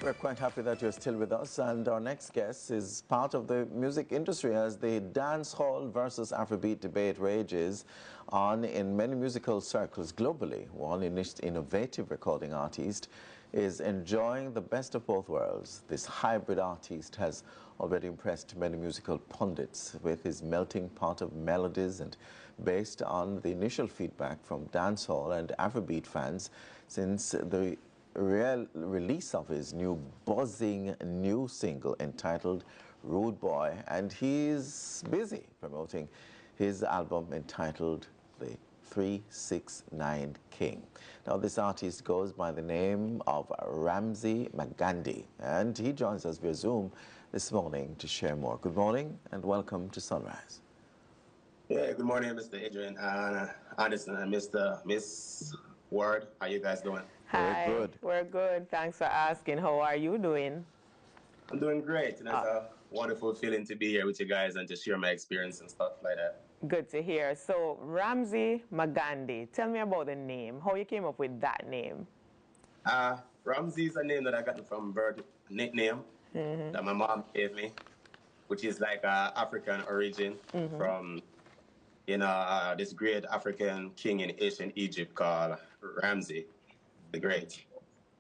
We're quite happy that you're still with us, and our next guest is part of the music industry as the dancehall versus Afrobeat debate rages on in many musical circles globally. One innovative recording artist is enjoying the best of both worlds. This hybrid artist has already impressed many musical pundits with his melting pot of melodies, and based on the initial feedback from dancehall and Afrobeat fans since the release of his new buzzing new single entitled Rude Boy, and he's busy promoting his album entitled The 369 King. Now this artist goes by the name of Ramzey Magandey, and he joins us via Zoom this morning to share more. Good morning and welcome to Sunrise. Yeah, good morning, Mr. Adrian Anderson and Miss Ward. How you guys doing? Hi, We're good. We're good. Thanks for asking. How are you doing? I'm doing great, and it's a wonderful feeling to be here with you guys and to share my experience and stuff like that. Good to hear. So, Ramzey Magandey, tell me about the name. How you came up with that name? Ramzey is a name that I got from birth, nickname that my mom gave me, which is like African origin from this great African king in ancient Egypt called Ramzey the Great.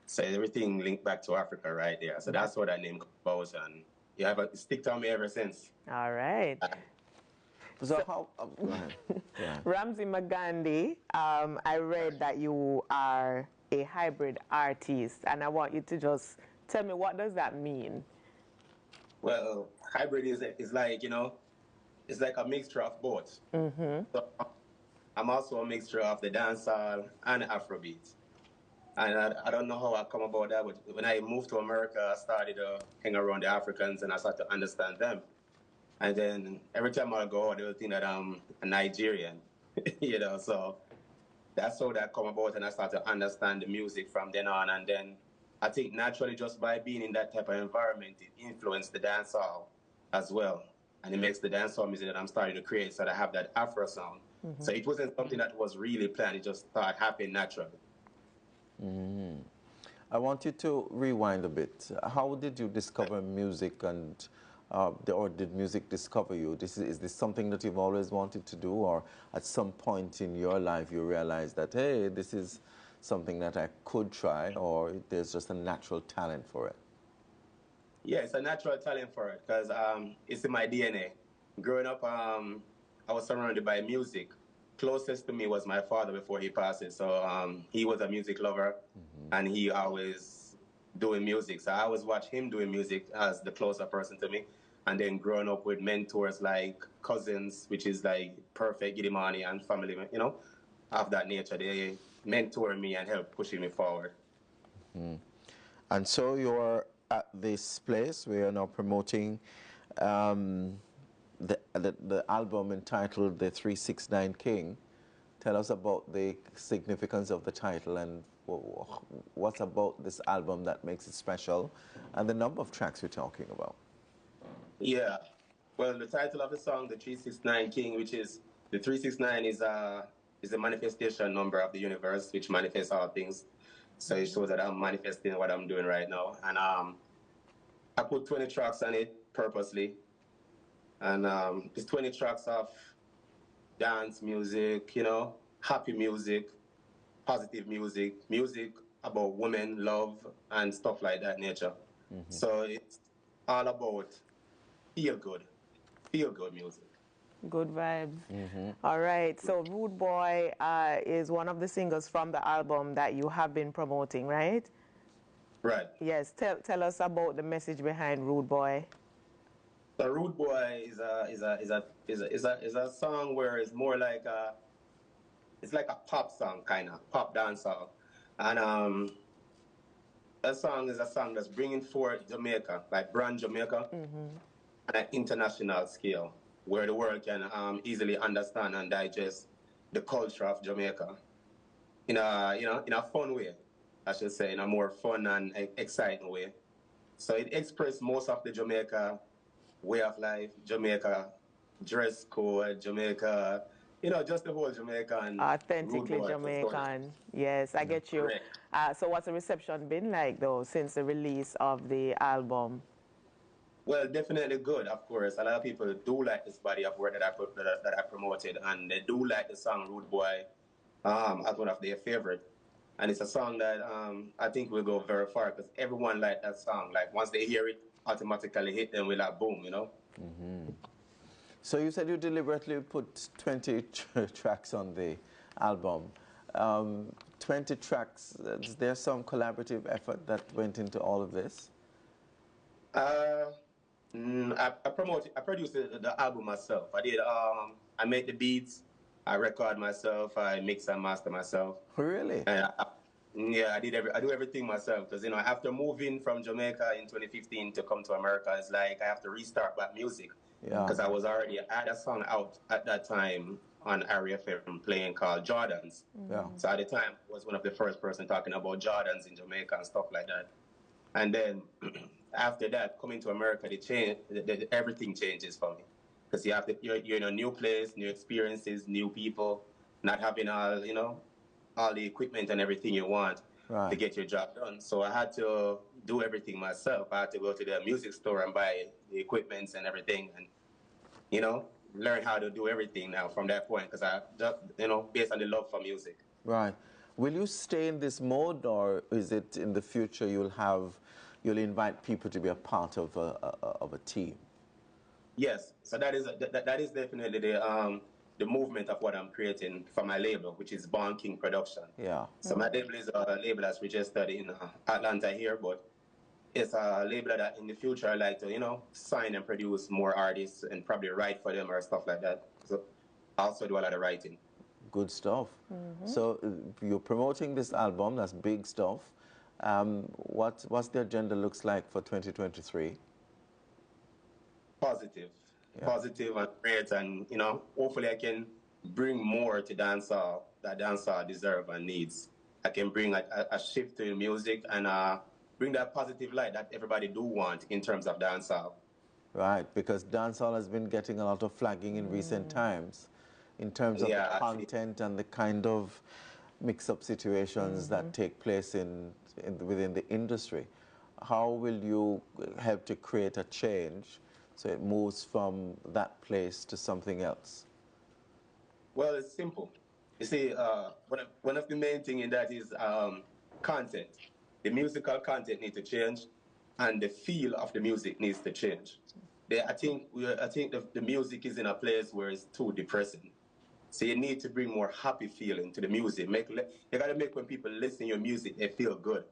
So everything linked back to Africa right there. So that's what that name comes about, and you have stick to me ever since. All right. So how, go ahead. Yeah. Ramzey Magandey, I read that you are a hybrid artist, and I want you to just tell me, what does that mean? Well, hybrid is like, it's like a mixture of both. So I'm also a mixture of the dancehall and Afrobeat. And I don't know how I come about that, but when I moved to America, I started to hang around the Africans and I started to understand them. And then every time I go out, they will think that I'm a Nigerian, so that's how that come about, and I started to understand the music from then on. And then I think naturally, just by being in that type of environment, it influenced the dancehall as well. And it makes the dancehall music that I'm starting to create so that I have that Afro sound. So it wasn't something that was really planned, it just started happening naturally. I want you to rewind a bit. How did you discover music, and or did music discover you? Is this something that you've always wanted to do, or at some point in your life you realized that, hey, this is something that I could try, or there's just a natural talent for it? Yeah, it's a natural talent for it because it's in my DNA. Growing up, I was surrounded by music. Closest to me was my father before he passed. So he was a music lover, and he always doing music. So I always watch him doing music as the closer person to me. And then growing up with mentors like cousins, which is like perfect Gidimani and family, of that nature. They mentor me and help pushing me forward. And so you're at this place where you're now promoting the album entitled The 369 King. Tell us about the significance of the title and what's about this album that makes it special, and the number of tracks we're talking about. Yeah, well, the title of the song, The 369 King, which is, the 369 is a manifestation number of the universe, which manifests all things. So it shows that I'm manifesting what I'm doing right now. And I put 20 tracks on it purposely. And it's 20 tracks of dance music, happy music, positive music, music about women, love, and stuff like that nature. So it's all about feel good music. Good vibes. All right. So, Rude Boy is one of the singles from the album that you have been promoting, right? Right. Yes. Tell us about the message behind Rude Boy. The Rude Boy is a song where it's more like it's like a pop song, kind of pop dance song, and that song is a song that's bringing forth Jamaica, like brand Jamaica, at an international scale, where the world can easily understand and digest the culture of Jamaica in a fun way, I should say, in a more fun and exciting way. So it expresses most of the Jamaica way of life, Jamaica dress code, Jamaica just the whole Jamaican rude Authentically boy persona. Jamaican. Yes, I get you. Correct. So what's the reception been like though since the release of the album? Well, definitely good, of course. A lot of people do like this body of work that I promoted, and they do like the song "Rude Boy" as one of their favorite. And it's a song that I think will go very far because everyone like that song. Like once they hear it, automatically hit them with like boom. So you said you deliberately put 20 tracks on the album. 20 tracks, is there some collaborative effort that went into all of this? Uh, I produced the album myself. I made the beats, I record myself, I mix and master myself. Really? And yeah, I do everything myself because after moving from Jamaica in 2015 to come to America, it's like I have to restart back music Yeah. because I had a song out at that time on Area FM playing called Jordans. Yeah. So at the time, I was one of the first person talking about Jordans in Jamaica and stuff like that. And then after that, coming to America, everything changes for me because you're in a new place, new experiences, new people, not having all the equipment and everything you want to get your job done. So I had to do everything myself. I had to go to the music store and buy the equipment and everything, and learn how to do everything now from that point because I just based on the love for music. Right. Will you stay in this mode, or is it in the future you'll invite people to be a part of a team? Yes. So that is definitely the movement of what I'm creating for my label, which is Born King Production. Yeah. So my label is a label that's registered in Atlanta here, but it's a label that in the future I like to sign and produce more artists and probably write for them or stuff like that. So I also do a lot of writing. Good stuff. So you're promoting this album, that's big stuff. What's the agenda looks like for 2023? Positive. Yeah. Positive and great, and hopefully I can bring more to dancehall that dancehall deserve and needs. I can bring a shift to the music and bring that positive light that everybody do want in terms of dancehall. Right, because dancehall has been getting a lot of flagging in recent times in terms of the content and the kind of mix-up situations that take place within the industry. How will you help to create a change so it moves from that place to something else? Well, it's simple. You see, one of the main thing in that is content. The musical content needs to change, and the feel of the music needs to change. I think the music is in a place where it's too depressing. So you need to bring more happy feeling to the music. You gotta make when people listen to your music, they feel good.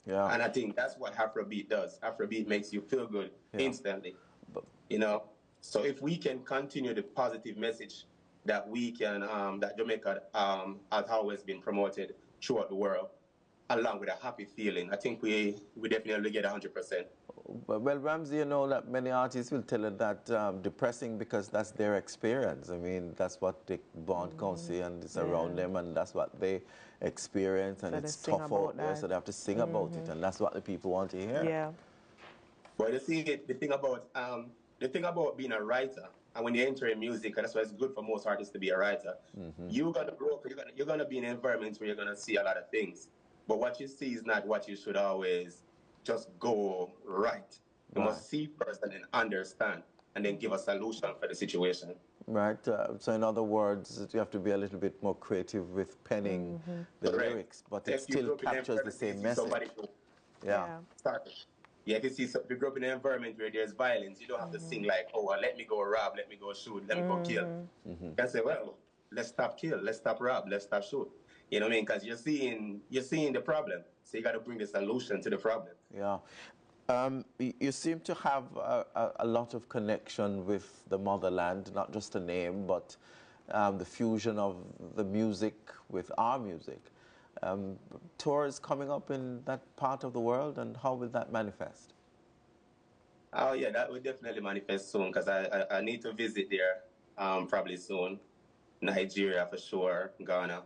Yeah. And I think that's what Afrobeat does. Afrobeat makes you feel good instantly. So if we can continue the positive message that we can, that Jamaica has always been promoted throughout the world, along with a happy feeling, I think we definitely get 100%. Well, Ramsey, you know that many artists will tell you that depressing because that's their experience. I mean, that's what they born see and it's around them, and that's what they experience, and So it's tough out there, so they have to sing about it, and that's what the people want to hear. Yeah. But you see, the thing about being a writer, and when you enter in music, and that's why it's good for most artists to be a writer, you're gonna grow up, you're gonna be in environments where you're gonna see a lot of things. But what you see is not what you should always just go right. You must see first and then understand, and then give a solution for the situation. Right. So in other words, you have to be a little bit more creative with penning the lyrics, but it still captures the same message. Yeah. If you grew up in an environment where there's violence, you don't have to sing like, oh, let me go rob, let me go shoot, let me go kill. You can say, well, let's stop kill, let's stop rob, let's stop shoot. You know what I mean? Because you're seeing the problem, so you got to bring the solution to the problem. Yeah. You seem to have a lot of connection with the motherland, not just a name, but the fusion of the music with our music. Tours coming up in that part of the world, and how will that manifest? Oh yeah, that will definitely manifest soon because I need to visit there probably soon. Nigeria for sure, Ghana,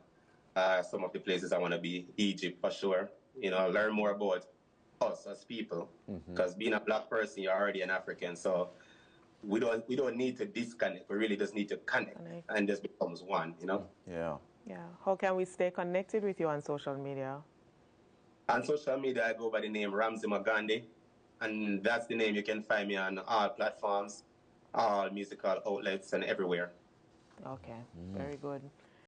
some of the places I want to be, Egypt for sure. Learn more about us as people because being a black person, you're already an African, so we don't need to disconnect. We really just need to connect, and just becomes one, you know. Yeah. Yeah. How can we stay connected with you on social media? On social media, I go by the name Ramzey Magandey, and that's the name you can find me on all platforms, all musical outlets, and everywhere. Okay, very good.